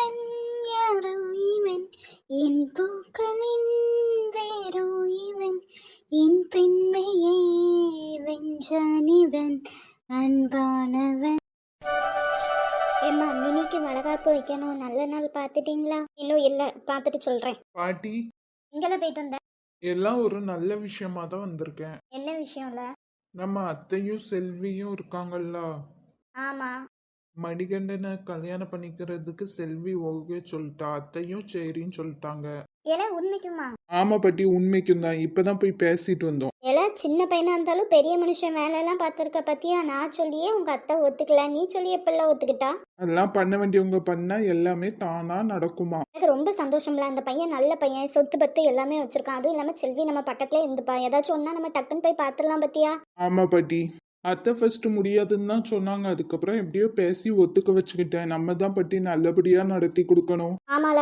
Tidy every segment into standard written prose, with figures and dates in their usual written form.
இவன் யாரோ இவன் என் பூக்களின் வேரோ இவன் என் பெண்மையை வென்றான் இவன் அன்பானவன். ஏம்மா மினிக்கு வளகாப்பு வைக்கணும், நல்ல நாள் பார்த்துட்டீங்களா? இன்னும் இல்லை, பார்த்துட்டு சொல்கிறேன். பாட்டி, எங்கெல்லாம் போயிட்டு வந்தேன்? எல்லாம் ஒரு நல்ல விஷயமா தான் வந்திருக்கேன். என்ன விஷயம்ல? நம்ம அத்தையும் செல்வியும் இருக்காங்கல்ல, ஆமாம். மணிகண்டனை கல்யாணம் பண்ணிக்கிறதுக்கு செல்வி ஓகே சொல்லிட்டா, அத்தையும் சரின்னு சொல்லிட்டாங்க. எல்லாம் உண்மைக்குமா? ஆமா பாட்டி, உண்மைக்கும் தான். இப்பதான் போய் பேசிட்டு வந்தோம். எல்லாம் சின்ன பையனா இருந்தாலும் பெரிய மனுஷன் வேலையெல்லாம் பார்த்துருக்க பத்தியா? நான் சொல்லியே உங்க அத்தை ஒத்துக்கல, நீ சொல்லி எப்பெல்லாம் ஒத்துக்கிட்டா? அதெல்லாம் பண்ண வேண்டியவங்க பண்ணா எல்லாமே தானா நடக்குமா? எனக்கு ரொம்ப சந்தோஷம்ல. அந்த பையன் நல்ல பையன், சொத்து பத்து எல்லாமே வச்சிருக்கான். அதுவும் இல்லாம செல்வி நம்ம பக்கத்துல இருந்துப்பா. ஏதாச்சும் ஒன்னா நம்ம டக்குன்னு போய் பார்த்துடலாம் பத்தியா? ஆமா பாட்டி, அத்தை ஃபர்ஸ்ட் முடியாதுன்னு தான் சொன்னாங்க. அதுக்கப்புறம் எப்படியோ பேசி ஒத்துக்க வச்சுக்கிட்டேன். நம்ம தான் பாட்டி நல்லபடியா நடத்தி கொடுக்கணும். ஆமால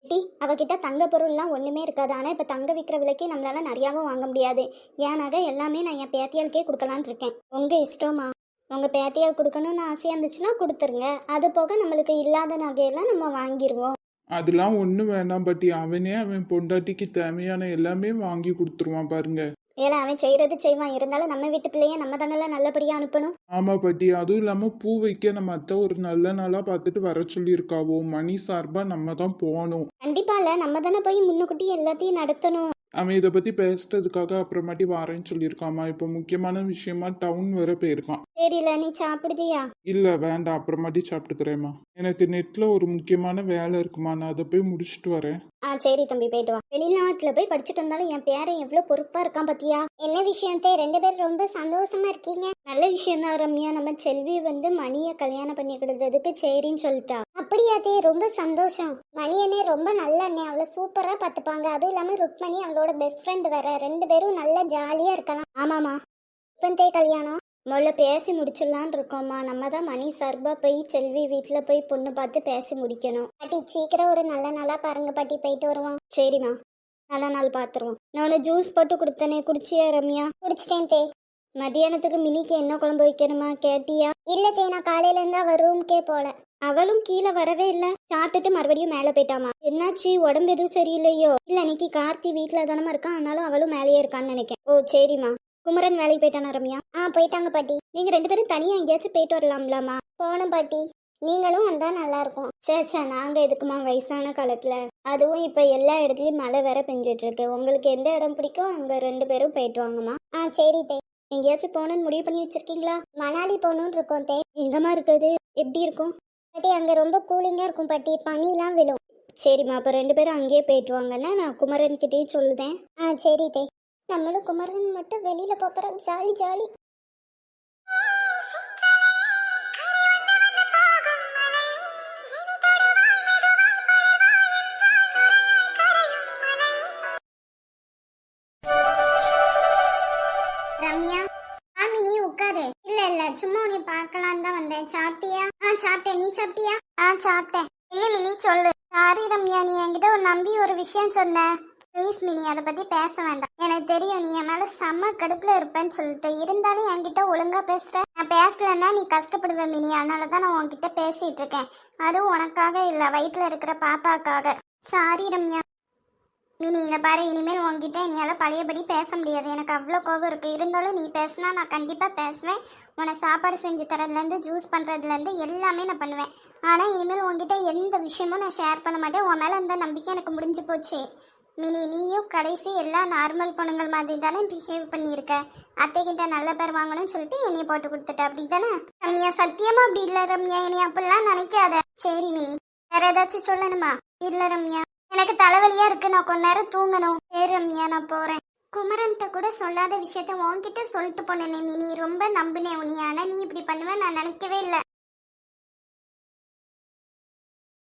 டி, அவகிட்ட தங்க பொருள்லாம் ஒன்றுமே இருக்காது. ஆனால் இப்போ தங்க விற்கிற விலைக்கு நம்மளால நிறையாவும் வாங்க முடியாது. என் நகை எல்லாமே நான் என் பேத்தியாளுக்கே கொடுக்கலான் இருக்கேன். உங்கள் இஷ்டமா? உங்கள் பேத்தியால் கொடுக்கணும்னு ஆசையாக இருந்துச்சுன்னா கொடுத்துருங்க. அது போக நம்மளுக்கு இல்லாத நகையெல்லாம் நம்ம வாங்கிடுவோம். அதெல்லாம் ஒன்றும் வேண்டாம் பாட்டி, அவனே அவன் பொண்டாட்டிக்கு தேவையான எல்லாமே வாங்கி கொடுத்துருவான் பாருங்க. ஏன்னா அவன் செய்கிறது செய்வான், இருந்தாலும் நம்ம வீட்டு பிள்ளைய நம்ம தானெல்லாம் நல்லபடியாக அனுப்பணும். ஆமா பாட்டி, அதுவும் இல்லாம பூ வைக்க நம்ம அத்தை ஒரு நல்ல நாளா பார்த்துட்டு வர சொல்லியிருக்காவோ. மணி சார்பா நம்ம தான் போகணும். கண்டிப்பால நம்ம தானே போய் முன்னுக்கூட்டி எல்லாத்தையும் நடத்தணும். அவன் இதை பத்தி பேசுறதுக்காக அப்புறமாட்டி வாரேன்னு சொல்லியிருக்காமா. இப்போ முக்கியமான விஷயமா டவுன் வர போயிருக்கான். சரில, நீ சாப்பிடுதியா? இல்ல வேண்டாம், அப்புறமாட்டி சாப்பிட்டுக்கிறேம்மா. எனக்கு நெட்ல ஒரு முக்கியமான வேலை இருக்குமா, நான் அதை போய் முடிச்சுட்டு வரேன். சரி தம்பி, போயிட்டு வா. வெளிநாட்டுல போய் படிச்சுட்டு வந்தாலும் என் பேரன் எவ்வளவு பொறுப்பா இருக்கான் பத்தியா? என்ன விஷயத்தே ரெண்டு பேரும் ரொம்ப சந்தோஷமா இருக்கீங்க? நல்ல விஷயம் தான் ரம்யா. நம்ம செல்வி மணியை கல்யாணம் பண்ணி கொடுத்ததுக்கு சரின்னு சொல்லிட்டா. அப்படியாத்தே, ரொம்ப சந்தோஷம். மணியனே ரொம்ப நல்ல அண்ணே, அவளை சூப்பரா பார்த்துப்பாங்க. அதுவும் இல்லாம ருக்மணி அவளோட பெஸ்ட் ஃப்ரெண்ட் வேற. ரெண்டு பேரும் நல்லா ஜாலியா இருக்கலாம். ஆமாமா. இப்பந்தே கல்யாணம் முதல்ல பேசி முடிச்சிடலான் இருக்கோம்மா. நம்ம தான் மணி சார்பா போய் செல்வி வீட்டில் போய் பொண்ணு பார்த்து பேசி முடிக்கணும். பாட்டி சீக்கிரம் ஒரு நல்ல நாளா பாருங்க பாட்டி, போயிட்டு வருவோம். சரிம்மா, நல்ல நாள் பார்த்துருவோம். நான் ஜூஸ் போட்டு கொடுத்தனே, குடிச்சியா ரம்யா? குடிச்சிட்டேன் தே. மதியானத்துக்கு மினிக்கு என்ன குழம்பு வைக்கணுமா, கேட்டியா? இல்ல தே, நான் காலையில இருந்தா அவ ரூம்க்கே போல. அவளும் கீழே வரவே இல்ல. சாப்பிட்டுட்டு மறுபடியும் மேலே போயிட்டாமா. என்னாச்சு, உடம்பு எதுவும் சரியில்லையோ? இல்ல இன்னைக்கு கார்த்தி வீட்டில் தானமா இருக்கான், ஆனாலும் அவளும் மேலேயே இருக்கான்னு நினைக்கிறேன். ஓ சரிம்மா. குமரன் வேலைக்கு போயிட்டானா ரம்யா? போயிட்டாங்க பாட்டி. நீங்க ரெண்டு பேரும் தனியா எங்கேயாச்சும் போயிட்டு வரலாம்லாமா? போகணும் பாட்டி, நீங்களும் வந்தா நல்லா இருக்கும். சேச்சா, நாங்க எதுக்குமா வயசான காலத்துல? அதுவும் இப்ப எல்லா இடத்துலயும் மழை வேற பெஞ்சிட்டு இருக்கு. உங்களுக்கு எந்த இடம் பிடிக்கும் அங்க ரெண்டு பேரும் போயிட்டு வாங்கம்மா. சரி தே. எங்கேயாச்சும் போகணும்னு முடிவு பண்ணி வச்சிருக்கீங்களா? மணாலி போகணும்னு இருக்கோம் தே. எங்கம்மா இருக்குது? எப்படி இருக்கும் பாட்டி? அங்க ரொம்ப கூலிங்கா இருக்கும் பாட்டி, பனிலாம் விழும். சரிம்மா, அப்ப ரெண்டு பேரும் அங்கேயே போயிட்டு வாங்கன்னா நான் குமரன் கிட்டேயும் சொல்லுதேன். சரி தே. நம்மளும் குமரன் மட்டும் வெளியில போறோம், ஜாலி ஜாலி. ரம்யா, நீ உட்காரு. இல்ல சும்மா உன்னை பார்க்கலாம் தான் வந்தேன். சாப்பிட்டியா? சாப்பிட்டேன். நீ சாப்பிட்டியா? சாப்பிட்டேன். இல்ல மினி சொல்லு. சாரி ரம்யா, நீ என்கிட்ட ஒரு நம்பி ஒரு விஷயம் சொன்ன. ப்ளீஸ் மினி, அதை பத்தி பேச வேண்டாம். எனக்கு தெரியும் நீ என் மேல செம்ம கடுப்புல இருப்பேன்னு சொல்லிட்டு, இருந்தாலும் என்கிட்ட ஒழுங்கா பேசுற. நான் பேசலன்னா நீ கஷ்டப்படுவ மினி, அதனாலதான் நான் உன்கிட்ட பேசிட்டு இருக்கேன். அதுவும் உனக்காக இல்ல, வயிற்றுல இருக்கிற பாப்பாக்காக. சாரி ரம்யா. மினி இங்க பாரு, இனிமேல் உன்கிட்ட என்னால பழையபடி பேச முடியாது. எனக்கு அவ்வளோ கோபம் இருக்கு. இருந்தாலும் நீ பேசினா நான் கண்டிப்பா பேசுவேன். உன சாப்பாடு செஞ்சு தரதுலேருந்து ஜூஸ் பண்றதுலேருந்து எல்லாமே நான் பண்ணுவேன். ஆனா இனிமேல் உன்கிட்ட எந்த விஷயமும் நான் ஷேர் பண்ண மாட்டேன். உன் மேல இந்த நம்பிக்கை எனக்கு முடிஞ்சு போச்சு மினி. நீயும் கடைசி எல்லா நார்மல் பொண்ணுங்கள் மாதிரி தானே பிஹேவ் பண்ணியிருக்க. அத்தைக்கிட்ட நல்ல பேர் வாங்கணும்னு சொல்லிட்டு என்னைய போட்டு கொடுத்துட்ட, அப்படி தானே ரம்யா? சத்தியமா அப்படி இல்லை ரம்யா, என்னை அப்படிலாம் நினைக்காத. சரி மினி, வேற ஏதாச்சும் சொல்லணுமா? இல்ல ரம்யா, எனக்கு தலைவலியா இருக்கு, நான் கொஞ்ச நேரம் தூங்கணும். சரி ரம்யா, நான் போறேன். குமரன்கிட்ட கூட சொல்லாத விஷயத்த உன்கிட்ட சொல்லிட்டு போனேனே மினி, ரொம்ப நம்பினேன் உன்னை. ஆனா நீ இப்படி பண்ணுவ நான் நினைக்கவே இல்லை.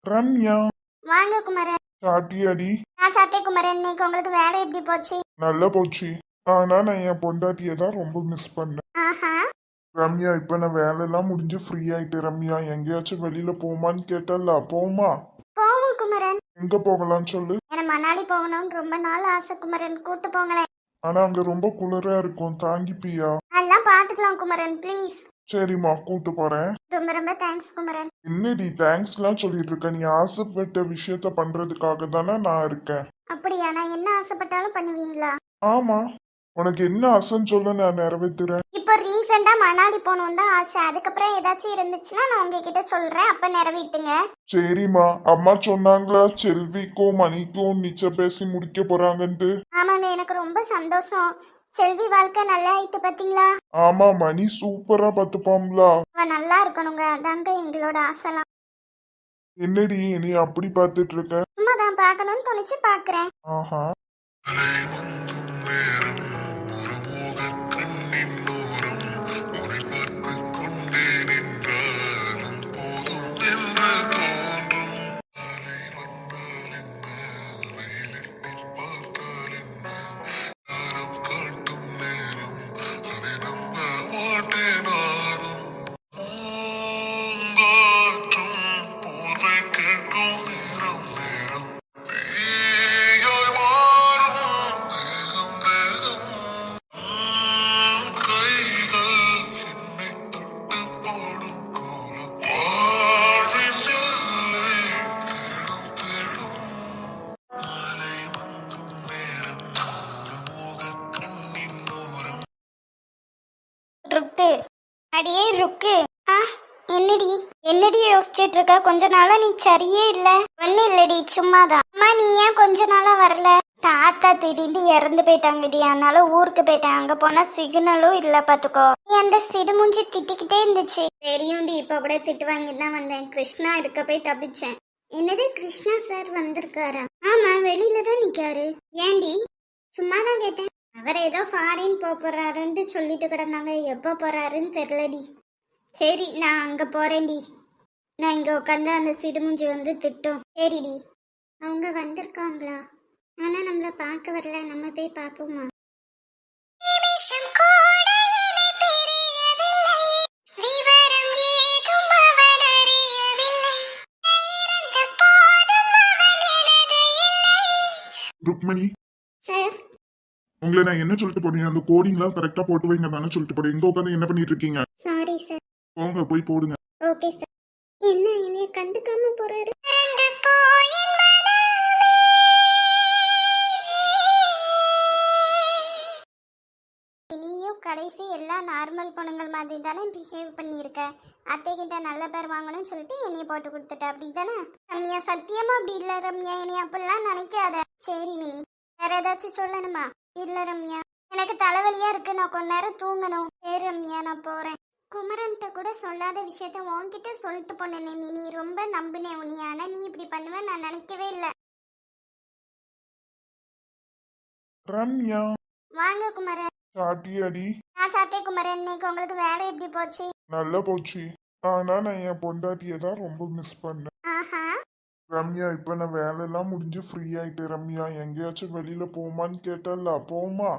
ரம்யா, வாங்க குமரன். சாப்பிட்டியாடி? நான் சாப்பிட்டேன் குமரன். இன்னைக்கு உங்களுக்கு வேலை எப்படி போச்சு? நல்லா போச்சு. ஆனா நான் என் பொண்டாட்டியை தான் ரொம்ப மிஸ் பண்ணேன். ரம்யா, இப்ப நான் வேலையெல்லாம் முடிஞ்சு ஃப்ரீ ஆயிட்டு. ரம்யா, எங்கேயாச்சும் வெளியில போமான்னு கேட்டல, போமா? போவோம் குமரன். எங்க போகலாம்னு சொல்லு. எனக்கு மணாலி போகணும்னு ரொம்ப நாள் ஆசை குமரன், கூட்டு போங்களேன். ஆனா அங்க ரொம்ப குளிரா இருக்கும், தாங்கிப்பியா? அதெல்லாம் பாத்துக்கலாம் குமரன், ப்ளீஸ். சரிம்மா கூட்டு போறேன். ரொம்ப ரொம்ப தேங்க்ஸ் குமரன். என்னடி தேங்க்ஸ்லாம் சொல்லிட்டு இருக்க? நீ ஆசைப்பட்ட விஷயத்த பண்றதுக்காக தானே நான் இருக்கேன். அப்படியா? நான் என்ன ஆசைப்பட்டாலும் பண்ணுவீங்களா? ஆமா, உனக்கு என்ன ஆசைன்னு சொல்ல நான் நிறைவேத்துறேன். இப்போ ரீசெண்டா மணாலி போகணும் தான் ஆசை. அதுக்கப்புறம் ஏதாச்சும் இருந்துச்சுன்னா நான் உங்ககிட்ட சொல்றேன், அப்ப நிறைவேத்துங்க. சரிம்மா, அம்மா சொன்னாங்களா செல்விக்கும் மணிக்கும் நிச்சயம் பேசி முடிக்க போறாங்கன்ட்டு? ஆமாங்க, எனக்கு ரொம்ப சந்தோஷம். செல்வி வாழ்க்கை நல்லா ஆயிட்டு பாத்தீங்களா? ஆமா, மணி சூப்பரா பார்த்துப்பாங்களா? அவ நல்லா இருக்கணுங்க, அதாங்க எங்களோட ஆசைலாம். என்னடி நீ அப்படி பார்த்துட்டு இருக்க? சும்மா தான் பார்க்கணும்னு தோணுச்சு, பாக்குறேன். ஆஹா. ருக்கு, அடியே ருக்கு. ஆ, என்னடி என்னடி யோசிச்சுட்டு இருக்க? கொஞ்ச நாளா நீ சரியே இல்ல. ஒன்னும் இல்லடி, சும்மாதான். அம்மா, நீ ஏன் கொஞ்ச நாளா வரல? தாத்தா திடீர்னு இறந்து போயிட்டாங்கடி, அதனால ஊருக்கு போயிட்டேன். அங்க போனா சிக்னலும் இல்ல பாத்துக்கோ. நீ அந்த சிடுமூஞ்சி திட்டிக்கிட்டே இருந்துச்சு. தெரியும்டி, இப்ப கூட திட்டு வாங்கிட்டு தான் வந்தேன். கிருஷ்ணா இருக்க போய் தப்பிச்சேன். என்னது, கிருஷ்ணா சார் வந்திருக்காரா? ஆமா, வெளியில தான் நிக்காரு. ஏண்டி? சும்மாதான் கேட்டேன். அவர் ஏதோ ஃபாரின் போறாருன்னு சொல்லிட்டு கிடந்தாங்க. எப்போ போறாருன்னு தெரியலடி. சரி, நான் அங்க போறேன்டி. நான் இங்க உட்காந்து அந்த சிடுமுஞ்சி வந்து திட்டும். சரிடி. அவங்க வந்திருக்காங்களா? ஆனா நம்மள பார்க்க வரல. நம்ம போய் பார்ப்போமா? ருக்மணி, சார், உங்களை நான் என்ன சொல்லிட்டு போனேன்? அந்த கோடிங்லாம் கரெக்டா போட்டு வைங்க தானே சொல்லிட்டு போனேன். இங்க உட்காந்து என்ன பண்ணிட்டு இருக்கீங்க? Sorry sir. போங்க போய் போடுங்க. Okay sir. என்ன என்னைய கண்டுக்காம போறாரு? நீயும் கடைசி எல்லாம் நார்மல் பொண்ணுங்கள் மாதிரி தானே பிஹேவ் பண்ணியிருக்க. அத்தை கிட்ட நல்ல பேர் வாங்கணும்னு சொல்லிட்டு என்னைய போட்டு கொடுத்துட்ட, அப்படி தானே? ரம்யா, சத்தியமா அப்படி இல்ல ரம்யா. என்னைய அப்படிலாம் நினைக்காத. சரி மினி, வேற ஏதாச்சும் சொல்லணுமா? இல்ல ரம்யா, எனக்கு தலைவலியா இருக்கு, நான் கொஞ்ச நேரம் தூங்கணும். சரி ரம்யா, நான் போறேன். குமரன்ட்ட கூட சொல்லாத விஷயத்த உன்கிட்ட சொல்லிட்டு போனேனே மினி. ரொம்ப நம்பினேன் உன்னைய. ஆனா நீ இப்படி பண்ணுவ நான் நினைக்கவே இல்லை. ரம்யா, வாங்க குமரன். சாட்டியாடி? நான் சாப்பிட்டேன் குமரன். இன்னைக்கு உங்களுக்கு வேலை எப்படி போச்சு? நல்லா போச்சு. ஆனா நான் என் பொண்டாட்டியை தான் ரொம்ப மிஸ் பண்ணேன். ஆஹா. ரம்யா, இப்ப நான் வேலையெல்லாம் முடிஞ்சு ஃப்ரீ ஆயிட்டு. ரம்யா, எங்கேயாச்சும் வெளியில போமான்னு கேட்டல, போமா?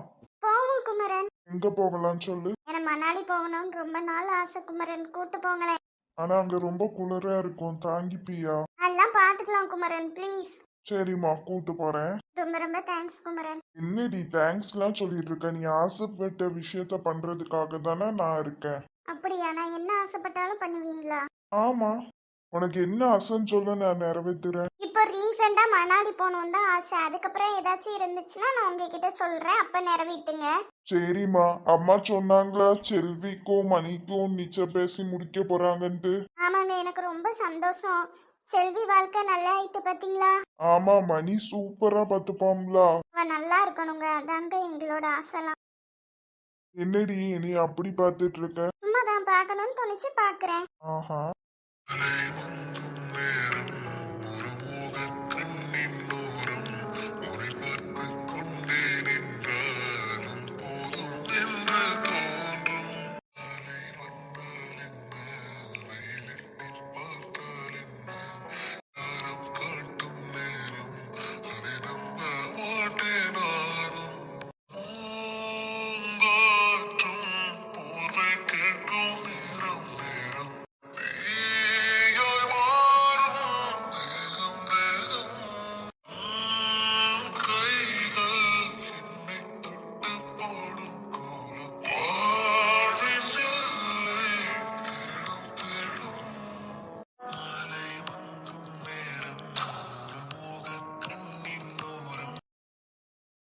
போவோம் குமரன். எங்க போகலாம் சொல்லு? எனக்கு மணாலி போகணும்னு ரொம்ப நாள் ஆசை குமரன். கூட்டு போங்களேன். ஆனா அங்க ரொம்ப குளிரா இருக்கும், தாங்கிப்பியா? அதெல்லாம் பாத்துக்கலாம் குமரன், ப்ளீஸ். சரிம்மா, கூட்டு போறேன். ரொம்ப ரொம்ப தேங்க்ஸ் குமரன். என்னடி தேங்க்ஸ்லாம் சொல்லிட்டு இருக்க? நீ ஆசைப்பட்ட விஷயத்த பண்றதுக்காக தானே நான் இருக்கேன். அப்படியா? நான் என்ன ஆசைப்பட்டாலும் பண்ணுவீங்களா? ஆமா, உனக்கு என்ன ஆசைன்னு சொல்ல நான் நிறைவேத்துறேன். இப்போ ரீசெண்டா மணாலி போகணும் தான் ஆசை. அதுக்கப்புறம் ஏதாச்சும் இருந்துச்சுன்னா நான் உங்ககிட்ட சொல்றேன், அப்ப நிறைவேத்துங்க. சரிம்மா, அம்மா சொன்னாங்களா செல்விக்கும் மணிக்கும் நிச்சயம் பேசி முடிக்க போறாங்கன்ட்டு? ஆமாங்க, எனக்கு ரொம்ப சந்தோஷம். செல்வி வாழ்க்கை நல்லா ஆயிட்டு பாத்தீங்களா? ஆமா, மணி சூப்பரா பார்த்துப்பாங்களா? அவ நல்லா இருக்கணுங்க, அதாங்க எங்களோட ஆசைலாம். என்னடி நீ அப்படி பார்த்துட்டு இருக்க? சும்மா தான் பார்க்கணும்னு தோணுச்சு, பாக்குறேன். ஆஹா.